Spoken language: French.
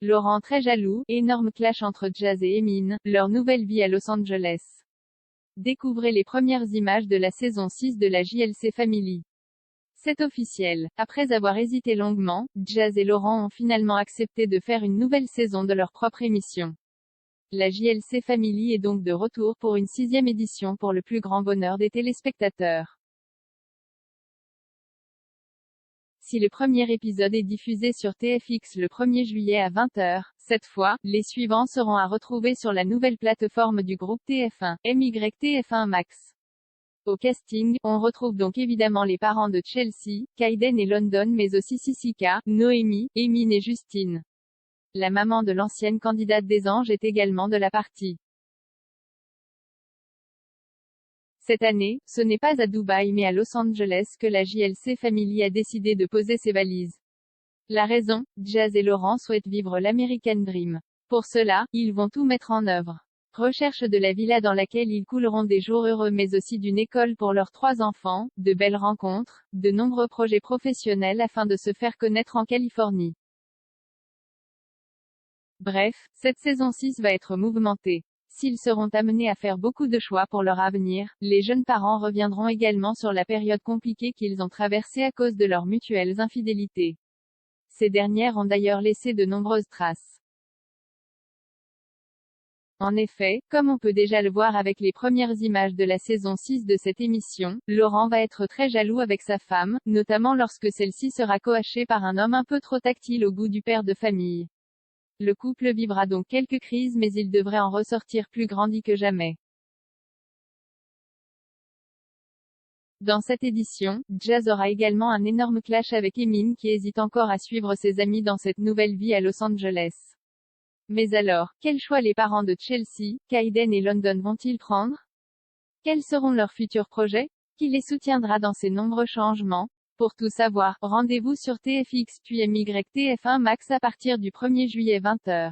Laurent très jaloux, énorme clash entre Jazz et Emin, leur nouvelle vie à Los Angeles. Découvrez les premières images de la saison 6 de la JLC Family. C'est officiel. Après avoir hésité longuement, Jazz et Laurent ont finalement accepté de faire une nouvelle saison de leur propre émission. La JLC Family est donc de retour pour une 6e édition pour le plus grand bonheur des téléspectateurs. Si le premier épisode est diffusé sur TFX le 1er juillet à 20 h, cette fois, les suivants seront à retrouver sur la nouvelle plateforme du groupe TF1, MYTF1 Max. Au casting, on retrouve donc évidemment les parents de Chelsea, Kaiden et London mais aussi Sissika, Noémie, Emin et Justine. La maman de l'ancienne candidate des Anges est également de la partie. Cette année, ce n'est pas à Dubaï mais à Los Angeles que la JLC Family a décidé de poser ses valises. La raison, Jazz et Laurent souhaitent vivre l'American Dream. Pour cela, ils vont tout mettre en œuvre. Recherche de la villa dans laquelle ils couleront des jours heureux mais aussi d'une école pour leurs 3 enfants, de belles rencontres, de nombreux projets professionnels afin de se faire connaître en Californie. Bref, cette saison 6 va être mouvementée. S'ils seront amenés à faire beaucoup de choix pour leur avenir, les jeunes parents reviendront également sur la période compliquée qu'ils ont traversée à cause de leurs mutuelles infidélités. Ces dernières ont d'ailleurs laissé de nombreuses traces. En effet, comme on peut déjà le voir avec les premières images de la saison 6 de cette émission, Laurent va être très jaloux avec sa femme, notamment lorsque celle-ci sera coachée par un homme un peu trop tactile au goût du père de famille. Le couple vivra donc quelques crises mais il devrait en ressortir plus grandi que jamais. Dans cette édition, Jazz aura également un énorme clash avec Emin qui hésite encore à suivre ses amis dans cette nouvelle vie à Los Angeles. Mais alors, quel choix les parents de Chelsea, Kaiden et London vont-ils prendre? Quels seront leurs futurs projets? Qui les soutiendra dans ces nombreux changements? Pour tout savoir, rendez-vous sur TFX puis MYTF1 Max à partir du 1er juillet 20 h.